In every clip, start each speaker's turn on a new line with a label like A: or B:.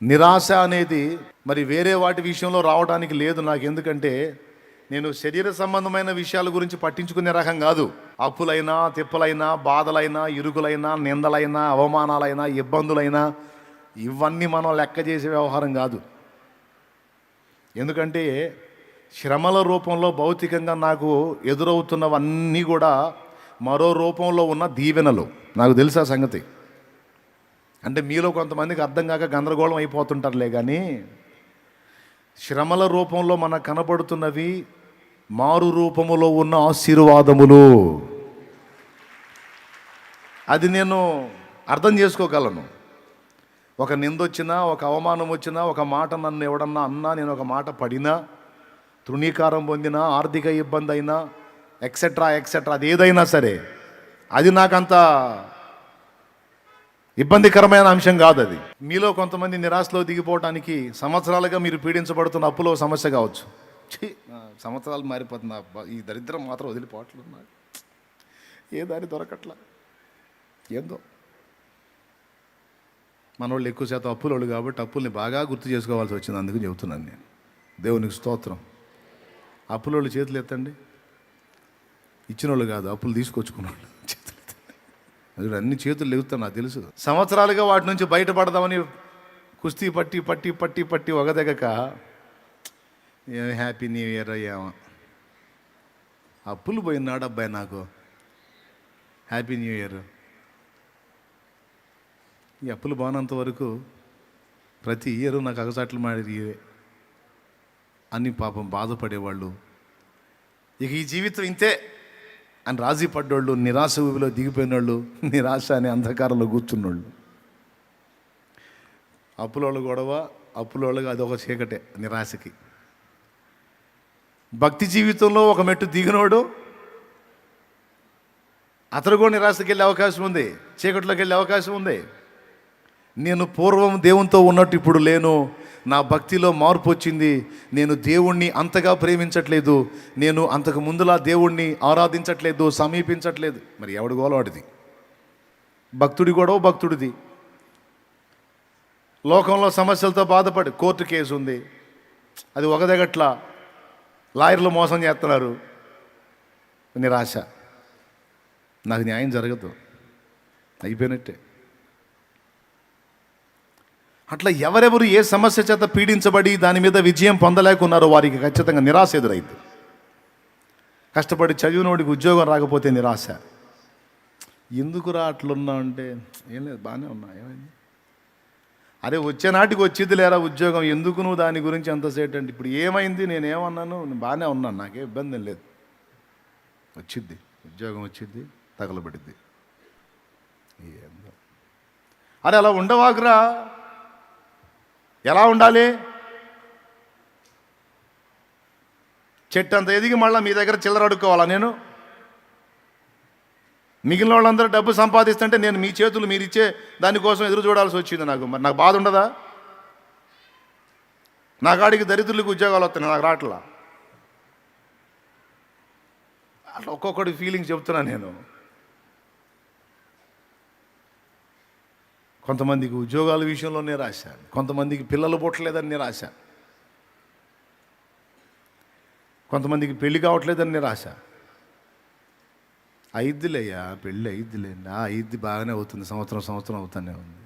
A: నిరాశ అనేది మరి వేరే వాటి విషయంలో రావడానికి లేదు నాకు. ఎందుకంటే నేను శరీర సంబంధమైన విషయాల గురించి పట్టించుకునే రకం కాదు. అప్పులైనా, తిప్పలైనా, బాధలైనా, ఇరుకులైనా, నిందలైనా, అవమానాలైనా, ఇబ్బందులైనా ఇవన్నీ మనం లెక్క చేసే వ్యవహారం కాదు. ఎందుకంటే శ్రమల రూపంలో భౌతికంగా నాకు ఎదురవుతున్నవన్నీ కూడా మరో రూపంలో ఉన్న దీవెనలు. నాకు తెలుసా సంగతి. అంటే మీలో కొంతమందికి అర్థం కాక గందరగోళం అయిపోతుంటారులే. కానీ శ్రమల రూపంలో మనకు కనపడుతున్నవి మారు రూపములో ఉన్న ఆశీర్వాదములు. అది నేను అర్థం చేసుకోగలను. ఒక నిందొచ్చినా, ఒక అవమానం వచ్చినా, ఒక మాట నన్ను ఎవడన్నా అన్నా, నేను ఒక మాట పడినా, తృణీకారం పొందినా, ఆర్థిక ఇబ్బంది అయినా, ఎక్సెట్రా ఎక్సెట్రా, అది ఏదైనా సరే అది నాకంత ఇబ్బందికరమైన అంశం కాదు. అది మీలో కొంతమంది నిరాశలో దిగిపోవటానికి సంవత్సరాలుగా మీరు పీడించబడుతున్న అప్పులో సమస్య కావచ్చు. సంవత్సరాలు మారిపోతున్నా, ఈ దరిద్రం మాత్రం వదిలిపోవట్లేదు, ఏ దారి దొరకట్లా, ఏందో. మనోళ్ళు ఎక్కువ శాతం అప్పులోళ్ళు కాబట్టి అప్పుల్ని బాగా గుర్తు చేసుకోవాల్సి వచ్చింది. అందుకు చెబుతున్నాను నేను. దేవునికి స్తోత్రం. అప్పులోళ్ళు చేతులు ఎత్తండి. ఇచ్చిన వాళ్ళు కాదు, అప్పులు తీసుకొచ్చుకున్నాళ్ళు చేతులు ఎత్తండి. అన్ని చేతులు లేవుతాను, నాకు తెలుసు. సంవత్సరాలుగా వాటి నుంచి బయటపడదామని కుస్తీ పట్టి పట్టి పట్టి పట్టి ఒకదగక హ్యాపీ న్యూ ఇయర్ అయ్యామా. అప్పులు పోయినాడు అబ్బాయి నాకు, హ్యాపీ న్యూ ఇయర్. ఈ అప్పులు బాగున్నంత వరకు ప్రతి ఇయర్ నాకు అగసాట్లు మాడి అని పాపం బాధపడేవాళ్ళు. ఇక ఈ జీవితం ఇంతే అని రాజీ పడ్డోళ్ళు, నిరాశ ఊబిలో దిగిపోయినోళ్ళు, నిరాశ అనే అంధకారంలో కూర్చున్నోళ్ళు. అప్పులోళ్ళు గొడవ, అప్పులోళ్ళకి అదొక చీకటే నిరాశకి. భక్తి జీవితంలో ఒక మెట్టు దిగినోడు అతను కూడా నిరాశకి వెళ్ళే అవకాశం ఉంది, చీకట్లోకి వెళ్ళే అవకాశం ఉంది. నేను పూర్వం దేవునితో ఉన్నట్టు ఇప్పుడు లేను, నా భక్తిలో మార్పు వచ్చింది, నేను దేవుణ్ణి అంతగా ప్రేమించట్లేదు, నేను అంతకు ముందులా దేవుణ్ణి ఆరాధించట్లేదు, సమీపించట్లేదు. మరి ఎవడి గోలవాడిది? భక్తుడి గొడవ భక్తుడిది. లోకంలో సమస్యలతో బాధపడి కోర్టు కేసు ఉంది, అది ఒకదగట్లా, లాయర్లు మోసం చేస్తున్నారు, నిరాశ. నాకు న్యాయం జరగదు, అయిపోయినట్టే. అట్లా ఎవరెవరు ఏ సమస్య చేత పీడించబడి దాని మీద విజయం పొందలేకున్నారో వారికి ఖచ్చితంగా నిరాశ ఎదురైంది. కష్టపడి చదివినోడికి ఉద్యోగం రాకపోతే నిరాశ. ఎందుకురా అట్లున్నా అంటే, ఏం లేదు, బాగానే ఉన్నా, ఏమైంది? అరే వచ్చే నాటికి వచ్చింది లేరా ఉద్యోగం, ఎందుకు నువ్వు దాని గురించి ఎంతసేపు అంటే, ఇప్పుడు ఏమైంది, నేనేమన్నాను, నేను బాగానే ఉన్నాను, నాకేం ఇబ్బంది ఏం లేదు. వచ్చిద్ది ఉద్యోగం, వచ్చిద్ది, తగలబడిద్ది. ఏందో. అరే అలా ఉండవాకురా. ఎలా ఉండాలి? చెట్టు అంత ఎదిగి మళ్ళీ మీ దగ్గర చిల్లర అడుక్కోవాలా నేను? మిగిలిన వాళ్ళందరూ డబ్బు సంపాదిస్తుంటే నేను మీ చేతులు మీరు ఇచ్చే దానికోసం ఎదురు చూడాల్సి వచ్చింది నాకు. మరి నాకు బాధ ఉండదా? నా కాడికి దరిద్రులకు ఉద్యోగాలు వస్తున్నాయి, నాకు రావట్లా. అట్లా ఒక్కొక్కటి ఫీలింగ్స్ చెప్తున్నా నేను. కొంతమందికి ఉద్యోగాల విషయంలో నిరాశ, కొంతమందికి పిల్లలు పుట్టలేదని నిరాశ, కొంతమందికి పెళ్ళి కావట్లేదని నిరాశ. అయిద్దిలేయ్యా, పెళ్ళి అయిద్దిలేండి, అయిద్ది బాగానే అవుతుంది, సంవత్సరం అవుతానే ఉంది,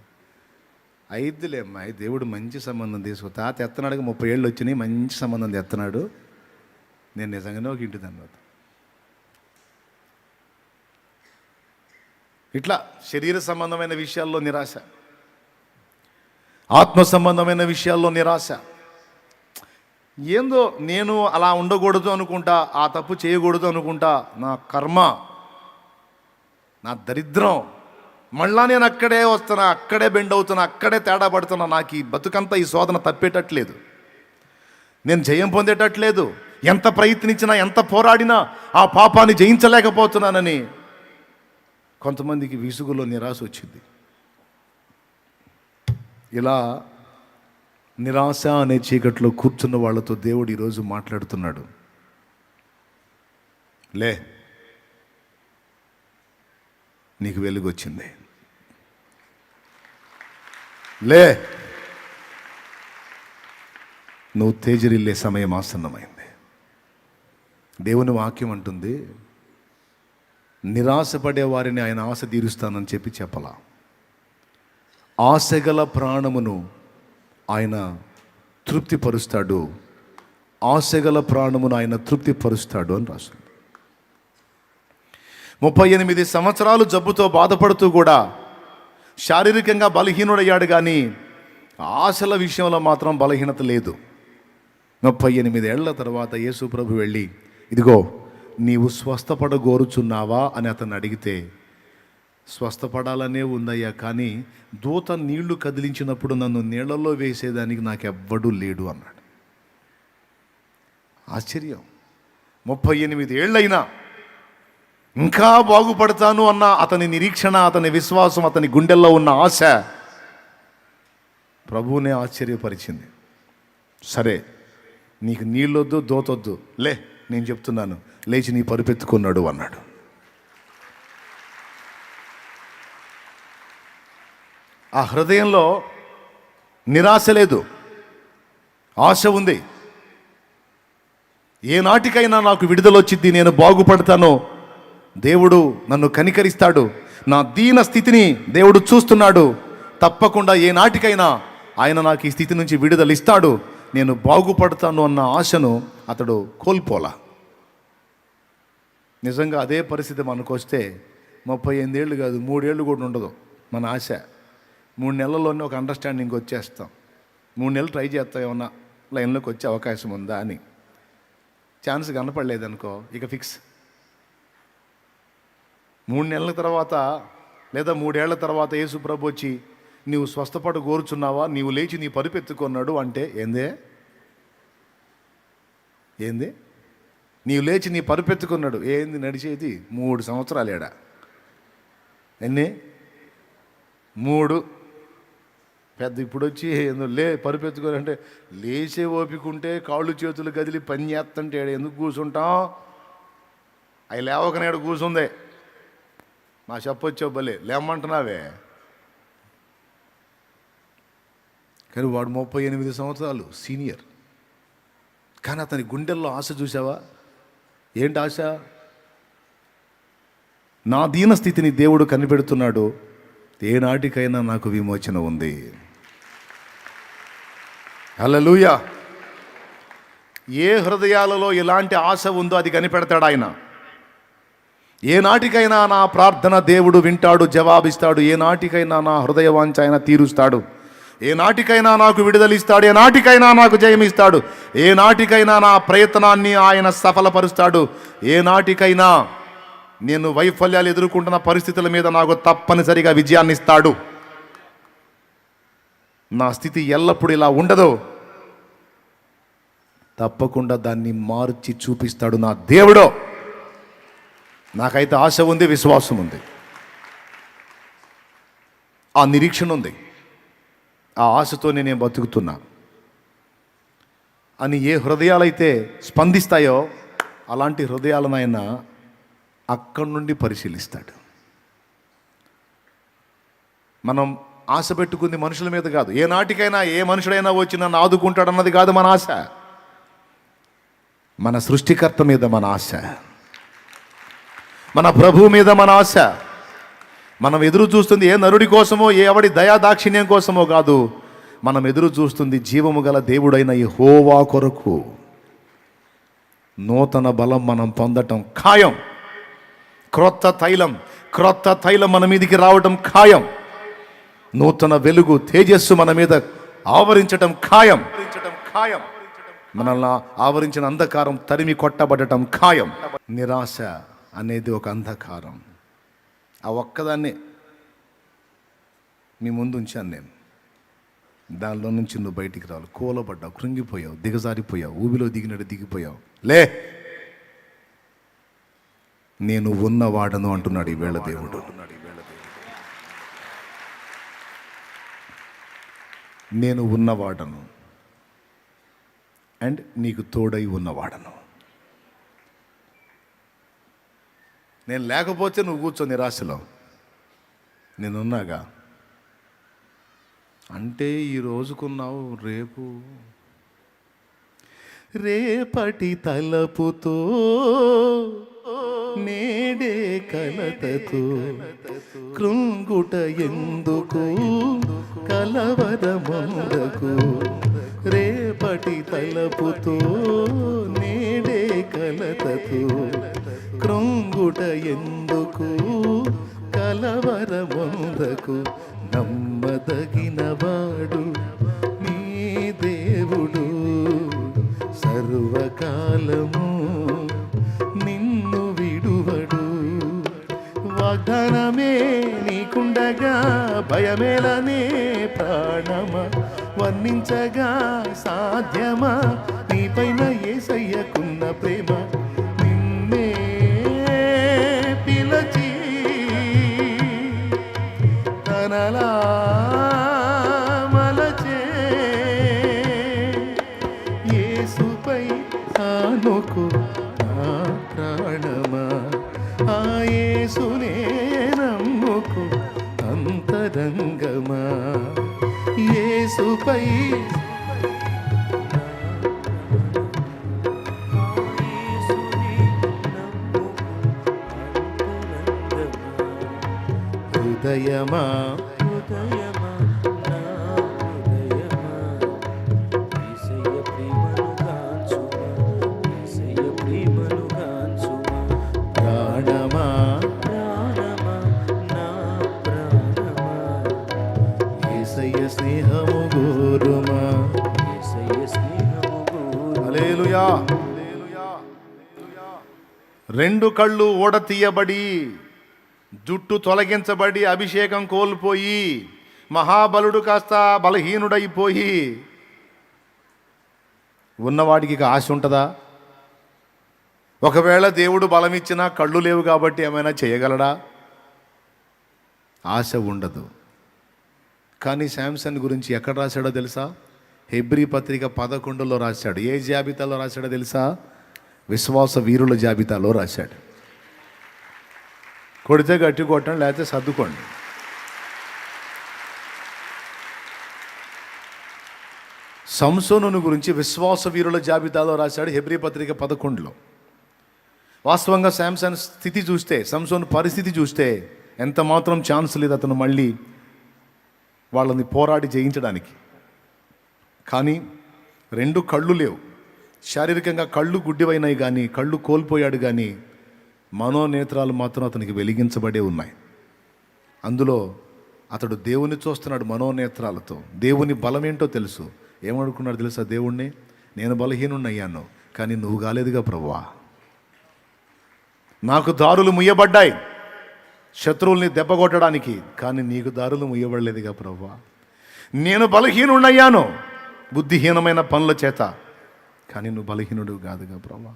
A: అయిద్దిలే అమ్మాయి, దేవుడు మంచి సంబంధం తీసుకు. తాత ఎత్తనాడుగా 30 ఏళ్ళు వచ్చినాయి, మంచి సంబంధం ఎత్తనాడు, నేను నిజంగానే ఒక ఇంటి తర్వాత. ఇట్లా శరీర సంబంధమైన విషయాల్లో నిరాశ, ఆత్మ సంబంధమైన విషయాల్లో నిరాశ. ఏందో నేను అలా ఉండకూడదు అనుకుంటా, ఆ తప్పు చేయకూడదు అనుకుంటా, నా కర్మ, నా దరిద్రం, మళ్ళా నేను అక్కడే వస్తున్నా, అక్కడే బెండ్ అవుతున్నా, అక్కడే తేడా పడుతున్నా. నాకు ఈ బతుకంతా ఈ శోధన తప్పేటట్లేదు, నేను జయం పొందేటట్లేదు. ఎంత ప్రయత్నించినా, ఎంత పోరాడినా ఆ పాపాన్ని జయించలేకపోతున్నానని కొంతమందికి విసుగులో నిరాశ వచ్చింది. ఇలా నిరాశ అనే చీకట్లో కూర్చున్న వాళ్ళతో దేవుడు ఈరోజు మాట్లాడుతున్నాడు. లే, నీకు వెలుగు వచ్చింది, లే, నువ్వు తేజరిల్లే సమయం ఆసన్నమైంది. దేవుని వాక్యం అంటుంది, నిరాశపడే వారిని ఆయన ఆశ తీరుస్తానని చెప్పలా. ఆశగల ప్రాణమును ఆయన తృప్తిపరుస్తాడు, ఆశగల ప్రాణమును ఆయన తృప్తిపరుస్తాడు అని రాస్తుంది. 38 సంవత్సరాలు జబ్బుతో బాధపడుతూ కూడా శారీరకంగా బలహీనుడయ్యాడు, కానీ ఆశల విషయంలో మాత్రం బలహీనత లేదు. 38 ఏళ్ల తర్వాత యేసు ప్రభు వెళ్ళి, ఇదిగో నీవు స్వస్థపడగోరుచున్నావా అని అతను అడిగితే, స్వస్థపడాలనే ఉందయ్యా, కానీ దూత నీళ్లు కదిలించినప్పుడు నన్ను నీళ్లలో వేసేదానికి నాకెవ్వడూ లేడు అన్నాడు. ఆశ్చర్యం. 38 ఏళ్ళైనా ఇంకా బాగుపడతాను అన్న అతని నిరీక్షణ, అతని విశ్వాసం, అతని గుండెల్లో ఉన్న ఆశ ప్రభువునే ఆశ్చర్యపరిచింది. సరే, నీకు నీళ్ళొద్దు, దోతొద్దు, లే, నేను చెప్తున్నాను, లేచి నీ పరుపెత్తుకున్నాడు అన్నాడు. ఆ హృదయంలో నిరాశ లేదు, ఆశ ఉంది. ఏనాటికైనా నాకు విడుదల వచ్చింది, నేను బాగుపడతాను, దేవుడు నన్ను కనికరిస్తాడు, నా దీన స్థితిని దేవుడు చూస్తున్నాడు, తప్పకుండా ఏనాటికైనా ఆయన నాకు ఈ స్థితి నుంచి విడుదల ఇస్తాడు, నేను బాగుపడతాను అన్న ఆశను అతడు కోల్పోలా. నిజంగా అదే పరిస్థితి మనకు వస్తే 38 ఏళ్ళు కాదు, 3 ఏళ్ళు కూడా ఉండదు మన ఆశ. 3 నెలల్లోనే ఒక అండర్స్టాండింగ్ వచ్చేస్తాం. 3 నెలలు ట్రై చేస్తాం, ఏమన్నా లైన్లోకి వచ్చే అవకాశం ఉందా అని. ఛాన్స్ కనపడలేదనుకో, ఇక ఫిక్స్. 3 నెలల తర్వాత లేదా 3 ఏళ్ల తర్వాత యేసు ప్రభు వచ్చి, నీవు స్వస్థపడు కోరుచున్నావా, నీవు లేచి నీ పరుపెత్తుకున్నాడు అంటే ఏంది నీవు లేచి నీ పరుపెత్తుకున్నాడు ఏంది నడిచేది? 3 సంవత్సరాలు ఏడా? ఎన్ని? 3. పెద్ద ఇప్పుడు వచ్చి పరుపెత్తుకోవాలంటే లేచే ఓపికంటే కాళ్ళు చేతులు కదిలి పని చేస్తుంటే ఎందుకు కూర్చుంటాం? అవి లేవకనేడు కూర్చుందే. మా చెప్పొచ్చావు భలే లేమంటున్నావే. కానీ వాడు 38 సంవత్సరాలు సీనియర్, కానీ అతని గుండెల్లో ఆశ చూసావా? ఏంటి ఆశ? నా దీన స్థితిని దేవుడు కనిపెడుతున్నాడు, ఏనాటికైనా నాకు విమోచన ఉంది. హల్లెలూయా. ఏ హృదయాలలో ఎలాంటి ఆశ ఉందో అది కనిపెడతాడు ఆయన. ఏనాటికైనా నా ప్రార్థన దేవుడు వింటాడు, జవాబిస్తాడు. ఏనాటికైనా నా హృదయ వాంఛ ఆయన తీరుస్తాడు. ఏనాటికైనా నాకు విడుదలిస్తాడు. ఏనాటికైనా నాకు జయమిస్తాడు. ఏనాటికైనా నా ప్రయత్నాన్ని ఆయన సఫలపరుస్తాడు. ఏనాటికైనా నేను వైఫల్యాలు ఎదుర్కొంటున్న పరిస్థితుల మీద నాకు తప్పనిసరిగా విజయాన్ని ఇస్తాడు. నా స్థితి ఎల్లప్పుడూ ఇలా ఉండదు, తప్పకుండా దాన్ని మార్చి చూపిస్తాడు నా దేవుడు. నాకైతే ఆశ ఉంది, విశ్వాసం ఉంది, ఆ నిరీక్షణ ఉంది. ఆ ఆశతోనే నేను బతుకుతున్నా అని ఏ హృదయాలైతే స్పందిస్తాయో అలాంటి హృదయాలను ఆయన అక్కడి నుండి పరిశీలిస్తాడు. మనం ఆశ పెట్టుకుంది మనుషుల మీద కాదు. ఏ నాటికైనా ఏ మనుషుడైనా వచ్చి నన్ను ఆదుకుంటాడు అన్నది కాదు మన ఆశ. మన సృష్టికర్త మీద మన ఆశ, మన ప్రభువు మీద మన ఆశ. మనం ఎదురు చూస్తుంది ఏ నరుడి కోసమో, ఏ ఎవడి దయాదాక్షిణ్యం కోసమో కాదు. మనం ఎదురు చూస్తుంది జీవము గల దేవుడైన యెహోవా కొరకు. నూతన బలం మనం పొందటం ఖాయం. క్రొత్త తైలం మన మీదికి రావటం ఖాయం. నూతన వెలుగు, తేజస్సు మన మీద ఆవరించటం ఖాయం. మనల్ని ఆవరించిన అంధకారం తరిమి కొట్టబడటం ఖాయం. నిరాశ అనేది ఒక అంధకారం. ఆ ఒక్కదాన్నే మీ ముందు ఉంచాను నేను. దానిలో నుంచి నువ్వు బయటికి రావాలి. కూలబడ్డావు, కృంగిపోయావు, దిగజారిపోయావు, ఊబిలో దిగినట్టు దిగిపోయావు. లే, నేను ఉన్నవాడను అంటున్నాడు ఈవేళ దేవుడు. నేను ఉన్నవాడను అండ్ నీకు తోడై ఉన్నవాడను. నేను లేకపోతే నువ్వు కూర్చో నిరాశలో, నేనున్నాగా. అంటే ఈ రోజుకున్నావు, రేపు రేపటి తలపుతో నేడే కలతతో కృంగుట ఎందుకు కలవరమందకు. రేపటి తలపుతో నేడే కలతతో కృంగుట ఎందుకు కలవరమందకు. నమ్మదగినవాడు నీ దేవుడు, సర్వకాలము నిన్ను విడువడు. వాగ్దానమే నీకుండగా భయమేలనే ప్రాణమా, వర్ణించగా సాధ్యమా నీపైన యేసయ్యకున్న ప్రేమ. నిన్నే పిలచి తనలా మలచే యేసుపై ఆనుకు నా ప్రాణమా. ఆ యేసునే నమ్ముకు అంతరంగమా. యేసుపై హృదయమా
B: హృదయమా నా హృదయమా, యేసయ్య ప్రేమను గాంచుమా, యేసయ్య ప్రేమను గాంచుమా.
A: ప్రాణమా
B: ప్రాణమా నా ప్రాణమా,
A: యేసయ్య స్నేహము గోరుమా.
B: యేసయ్య స్నేహము గోరు.
A: హల్లెలూయా. రెండు కళ్ళు ఓడతీయబడి, జుట్టు తొలగించబడి, అభిషేకం కోల్పోయి, మహాబలుడు కాస్త బలహీనుడైపోయి ఉన్నవాడికి ఇక ఆశ ఉంటుందా? ఒకవేళ దేవుడు బలమిచ్చినా కళ్ళు లేవు కాబట్టి ఏమైనా చేయగలడా? ఆశ ఉండదు. కానీ శాంసన్ గురించి ఎక్కడ రాశాడో తెలుసా? హెబ్రీ పత్రిక 11లో రాశాడు. ఏ జాబితాలో రాశాడో తెలుసా? విశ్వాస వీరుల జాబితాలో రాశాడు. కొడితే గట్టి కొట్టండి, లేకపోతే సర్దుకోండి. సంసోను గురించి విశ్వాస వీరుల జాబితాలో రాశాడు హెబ్రీ పత్రిక 11లో. వాస్తవంగా శాంసన్ స్థితి చూస్తే, సంసోను పరిస్థితి చూస్తే ఎంత మాత్రం ఛాన్స్ లేదు అతను మళ్ళీ వాళ్ళని పోరాడి జయించడానికి. కానీ రెండు కళ్ళు లేవు. శారీరకంగా కళ్ళు గుడ్డివైనాయి, కానీ కళ్ళు కోల్పోయాడు, కానీ మనోనేత్రాలు మాత్రం అతనికి వెలిగించబడే ఉన్నాయి. అందులో అతడు దేవుని చూస్తున్నాడు మనోనేత్రాలతో. దేవుని బలం ఏంటో తెలుసు. ఏమనుకున్నాడు తెలుసా? దేవుణ్ణి, నేను బలహీనున్నయ్యాను, కానీ నువ్వు కాలేదుగా ప్రభువా. నాకు దారులు ముయ్యబడ్డాయి శత్రువుల్ని దెబ్బకొట్టడానికి, కానీ నీకు దారులు ముయ్యబడలేదుగా ప్రభువా. నేను బలహీనున్నయ్యాను బుద్ధిహీనమైన పనుల చేత, కానీ నువ్వు బలహీనుడు కాదుగా ప్రభువా.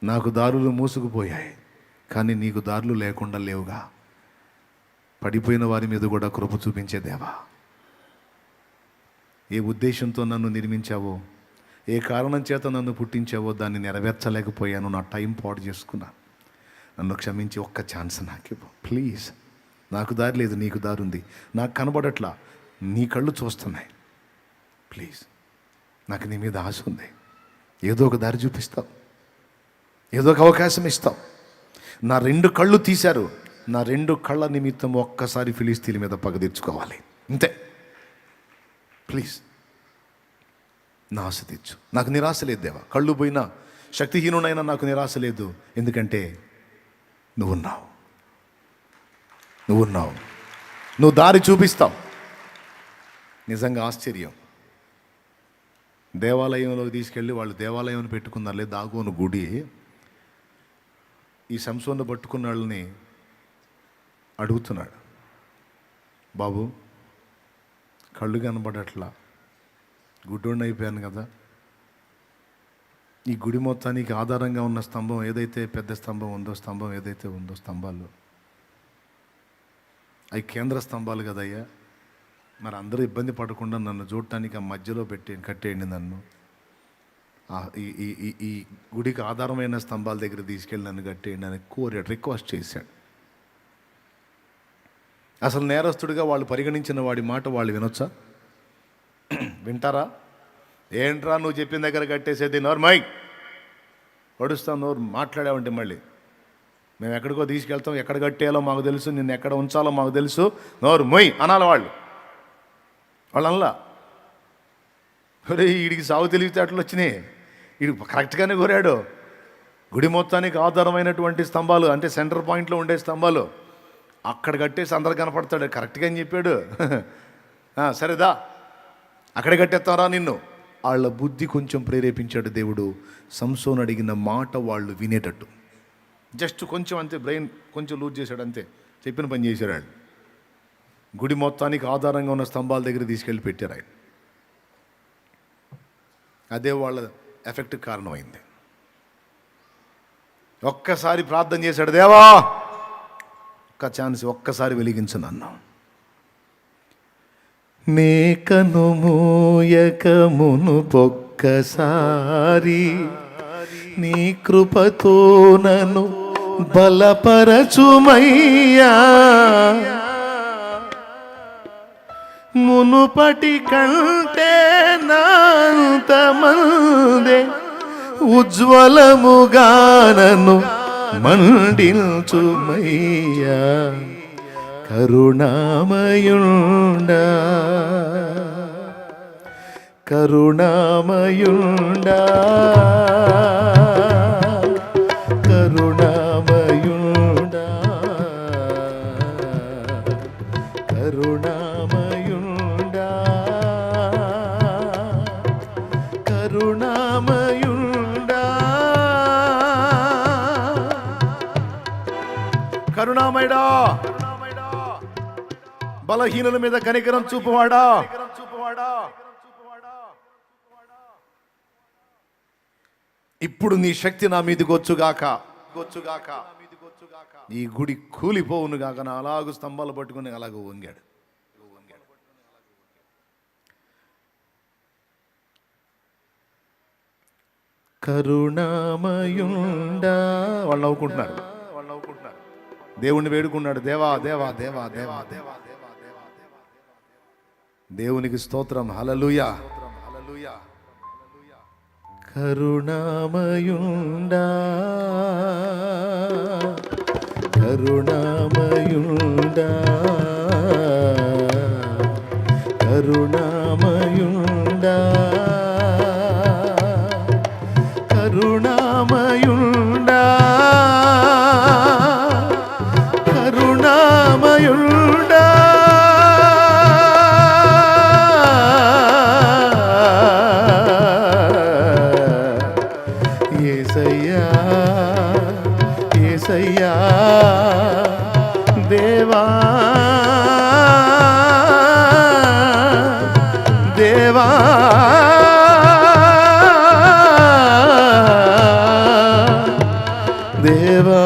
A: నాకు దారులు మూసుకుపోయాయి, కానీ నీకు దారులు లేకుండా లేవుగా. పడిపోయిన వారి మీద కూడా కృప చూపించే దేవా. ఏ ఉద్దేశంతో నన్ను నిర్మించావో, ఏ కారణం చేత నన్ను పుట్టించావో దాన్ని నెరవేర్చలేకపోయాను. నా టైం పాడు చేసుకున్నా. నన్ను క్షమించి ఒక్క ఛాన్స్ నాకు ఇవ్వు ప్లీజ్. నాకు దారి లేదు, నీకు దారి ఉంది. నాకు కనబడట్లా, నీ కళ్ళు చూస్తున్నాయి. ప్లీజ్, నాకు నీ మీద ఆశ ఉంది. ఏదో ఒక దారి చూపిస్తావు, ఏదో ఒక అవకాశం ఇస్తావు. నా రెండు కళ్ళు తీశారు, నా రెండు కళ్ళ నిమిత్తం ఒక్కసారి ఫిలిస్తీన్ల మీద పగ తీర్చుకోవాలి, అంతే. ప్లీజ్ నా ఆశ తీర్చు. నాకు నిరాశ లేదు దేవా. కళ్ళు పోయినా, శక్తిహీనునైనా నాకు నిరాశ లేదు. ఎందుకంటే నువ్వున్నావు, నువ్వున్నావు, నువ్వు దారి చూపిస్తావు. నిజంగా ఆశ్చర్యం. దేవాలయంలోకి తీసుకెళ్ళి వాళ్ళు దేవాలయం పెట్టుకున్నారులే, దాగోను గుడి. ఈ సంసోన్ను పట్టుకున్న వాళ్ళని అడుగుతున్నాడు, బాబు కళ్ళు కనబడట్లా, గుడ్డోడిని అయిపోయాను కదా. ఈ గుడి మొత్తానికి ఆధారంగా ఉన్న స్తంభం ఏదైతే, పెద్ద స్తంభం ఉందో, స్తంభం ఏదైతే ఉందో, స్తంభాలు అవి కేంద్ర స్తంభాలు కదయ్యా. మరి అందరూ ఇబ్బంది పడకుండా నన్ను చూడటానికి ఆ మధ్యలో కట్టేయండి నన్ను. ఈ గుడికి ఆధారమైన స్తంభాల దగ్గర తీసుకెళ్ళి నన్ను కట్టేయండి అని రిక్వెస్ట్ చేశాడు. అసలు నేరస్తుడిగా వాళ్ళు పరిగణించిన వాడి మాట వాళ్ళు వినొచ్చా? వింటారా? ఏంట్రా నువ్వు చెప్పిన దగ్గర కట్టేసేది, నోర్మై పడుస్తాం, నోరు మాట్లాడావంటే మళ్ళీ మేము ఎక్కడికో తీసుకెళ్తాం, ఎక్కడ కట్టేయాలో మాకు తెలుసు, నిన్ను ఎక్కడ ఉంచాలో మాకు తెలుసు, నోరు మొయ్ అనాలి వాళ్ళల్లా. ఒరే వీడికి సాగు తెలివితేటలు వచ్చినాయి, వీడు కరెక్ట్గానే కోరాడు. గుడి మొత్తానికి ఆధారమైనటువంటి స్తంభాలు అంటే సెంటర్ పాయింట్లో ఉండే స్తంభాలు అక్కడ కట్టేసి అందరు కనపడతాడు, కరెక్ట్గా అని చెప్పాడు. సరేదా అక్కడ కట్టేస్తారా నిన్ను. వాళ్ళ బుద్ధి కొంచెం ప్రేరేపించాడు దేవుడు. సంసోను అడిగిన మాట వాళ్ళు వినేటట్టు జస్ట్ కొంచెం అంతే, బ్రెయిన్ కొంచెం లూజ్ చేశాడు అంతే, చెప్పిన పని చేశాడు ఆయన. గుడి మొత్తానికి ఆధారంగా ఉన్న స్తంభాల దగ్గర తీసుకెళ్ళి పెట్టారు ఆయన. అదే వాళ్ళ ఎఫెక్ట్ కారణమైంది. ఒక్కసారి ప్రార్థన చేశాడు, దేవా ఒక్క ఛాన్స్, ఒక్కసారి వెలిగించు నన్ను. నే కనుమూయక మునుపొక్కసారి నీ కృపతో నన్ను బలపరచుమయ్యా, మునుపటి కంటే నాంతమందే ఉజ్వలముగా నన్ను మండించుమయ్యా, కరుణామయుండా కరుణామయుండా కరుణామయుండా కరుణామయుండా కరుణామయుండా కరుణామయుడా, బలహీనుల మీద కనికరం చూపువాడా, ఇప్పుడు నీ శక్తి నా మీదకి వచ్చుగాక, ఈ గుడి కూలిపోవును గాక. నా అలాగూ స్తంభాలు పట్టుకుని అలాగూ వంగాడు. కరుణామయుండా వాళ్ళు నవ్వుకుంటున్నారు. దేవుణ్ణి వేడుకున్నాడు, దేవా దేవా దేవా దేవా దేవా దేవా దేవా దేవునికి స్తోత్రం, హల్లెలూయా. కరుణామయుండా కరుణామయుండా కరుణామయుండా కరుణామయుండా కరుణామయుండా యేసయ్యా యేసయ్యా దేవా దేవా దేవా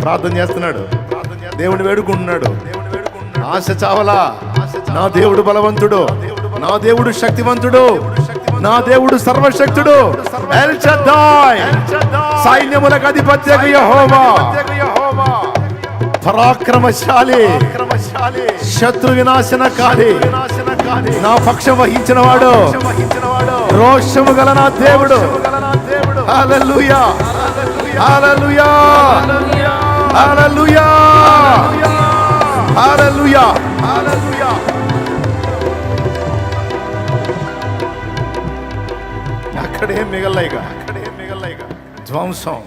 A: ప్రార్థన చేస్తున్నాడు, దేవుని వేడుకుంటున్నాడు. ఆశ చావలా, నా దేవుడు బలవంతుడు, నా దేవుడు శక్తివంతుడు, నా దేవుడు సర్వశక్తుడు, ఎల్ షద్దాయ్, సైన్యములకు అధిపత్యగు యెహోవా, పరాక్రమశాలి, శత్రు వినాశనకారి, నా పక్షం వహించిన వాడు, రోషము గల నా దేవుడు. హల్లెలూయా హల్లెలూయా హల్లెలూయా హల్లెలూయా హల్లెలూయా. అక్కడేం మిగలైగా, ధ్వంసం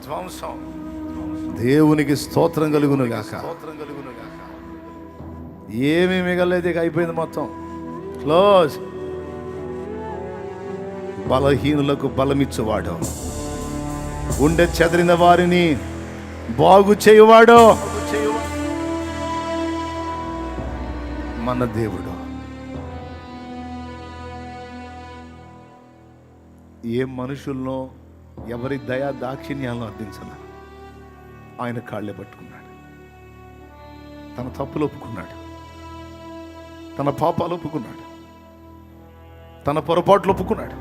A: ధ్వంసం. దేవునికి స్తోత్రం కలుగును గాక. ఏమీ మిగలేదు, ఇక అయిపోయింది మొత్తం, క్లోజ్. బలహీనులకు బలమిచ్చువాడు, గుండె చెదిరిన వారిని బాగు చేయువాడు మన దేవుడు. ఏ మనుషుల్లో ఎవరి దయా దాక్షిణ్యాలను అర్థించాల, ఆయన కాళ్ళే పట్టుకున్నాడు. తన తప్పులు ఒప్పుకున్నాడు, తన పాపాలు ఒప్పుకున్నాడు, తన పొరపాట్లు ఒప్పుకున్నాడు.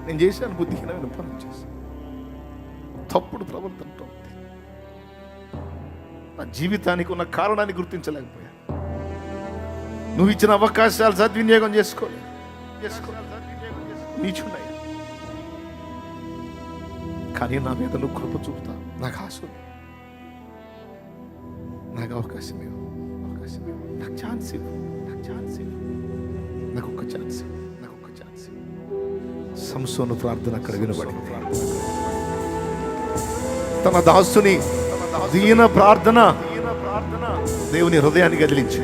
A: నేను చేశాను, బుద్ధిహీనమైన పనులు చేశాను, తప్పుడు ప్రవర్తనతో నా జీవితానికి ఉన్న కారణాన్ని గుర్తించలేకపోయాను. నువ్వు ఇచ్చిన అవకాశాలు సద్వినియోగం చేసుకోలేదు. నీచున్నాయి, కానీ నా మీద నువ్వు కృప చూపుతా. నాకు ఆశ ఉంది. నాకు అవకాశం ఇవ్వు, అవకాశం ఇవ్వు. నాకు ఛాన్స్ ఇవ్వు, నాకు ఛాన్స్ ఇవ్వు. నాకు ఒక్క ఛాన్స్ ఇవ్వు, నాకు ఒక్క ఛాన్స్ ఇవ్వు. సంసోను ప్రార్థన అక్కడ వినబడింది. తన దాసుని దీన ప్రార్థన దేవుని హృదయాన్ని కదిలించి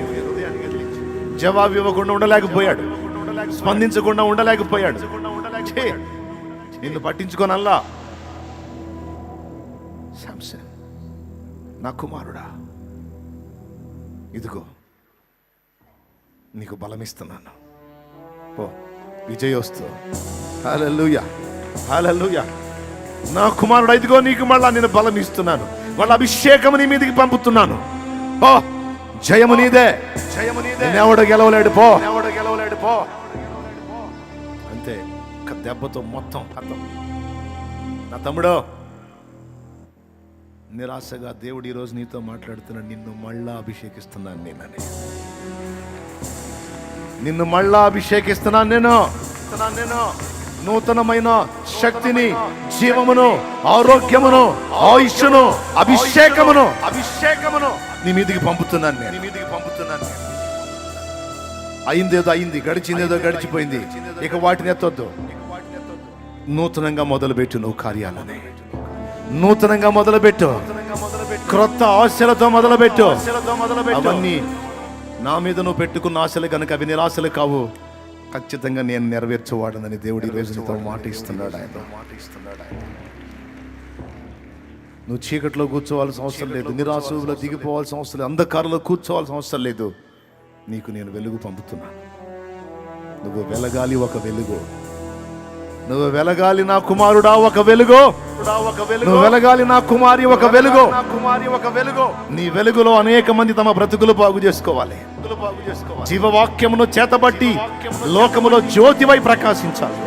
A: జవాబు ఇవ్వకుండా ఉండలేకపోయాడు, స్పందించకుండా ఉండలేకపోయాడు. ఛే, నిన్ను పట్టించుకోనల్లా. శాంసన్, నా కుమారుడా, ఇదిగో నీకు బలమిస్తున్నాను, పో, విజయోస్తు. హల్లెలూయా, హల్లెలూయా. నా కుమారుడా, ఇదిగో నీకు మళ్ళా నేను బలం ఇస్తున్నాను, వాళ్ళ అభిషేకము నీ మీదకి పంపుతున్నాను. పో, జయము నీదే, జయము నీదే. ఎవడు గెలవలేడు, పో, ఎవడు గెలవలేడు, పో. అంతే, ఒక దెబ్బతో మొత్తం హతం. నా తమ్ముడు, నిరాశగా దేవుడు ఈరోజు నీతో మాట్లాడుతున్నాడు. నిన్ను మళ్ళా అభిషేకిస్తున్నాను నేనని, నిన్ను మళ్ళా అభిషేకిస్తున్నాను నేను. నూతనమైన శక్తిని, జీవమును, ఆరోగ్యమును, ఆయుష్ను, అభిషేకమును నీ మీదికి పంపుతున్నాను నేను. అయిందేదో అయింది, గడిచిందేదో గడిచిపోయింది, ఇక వాటిని ఎత్తొద్దు. నూతనంగా మొదలుపెట్టు నువ్వు కార్యాలని. నూతనంగా మొదలుపెట్టు, క్రొత్త ఆశలతో మొదలుపెట్టు. అవన్నీ నా మీద నువ్వు పెట్టుకున్న ఆశలు కనుక అవి నిరాశలు కావు. ఖచ్చితంగా నేను నెరవేర్చేవాడనని దేవుడి రోజులతో మాట ఇస్తున్నాడు ఆయన. నువ్వు చీకట్లో కూర్చోవాల్సిన అవసరం లేదు, నిరాశలో దిగిపోవాల్సిన అవసరం లేదు, అంధకారంలో కూర్చోవాల్సిన అవసరం లేదు. నీకు నేను వెలుగు పంపుతున్నాను. నువ్వు వెలగాలి ఒక వెలుగు. నువ్వు వెలగాలి నా కుమారుడా ఒక వెలుగు. నువ్వు వెలగాలి నా కుమారి ఒక వెలుగు. నీ వెలుగులో అనేక మంది తమ బ్రతుకులు బాగు చేసుకోవాలి. జీవవాక్యమును చేతబట్టి లోకములో జ్యోతివై ప్రకాశించాలి.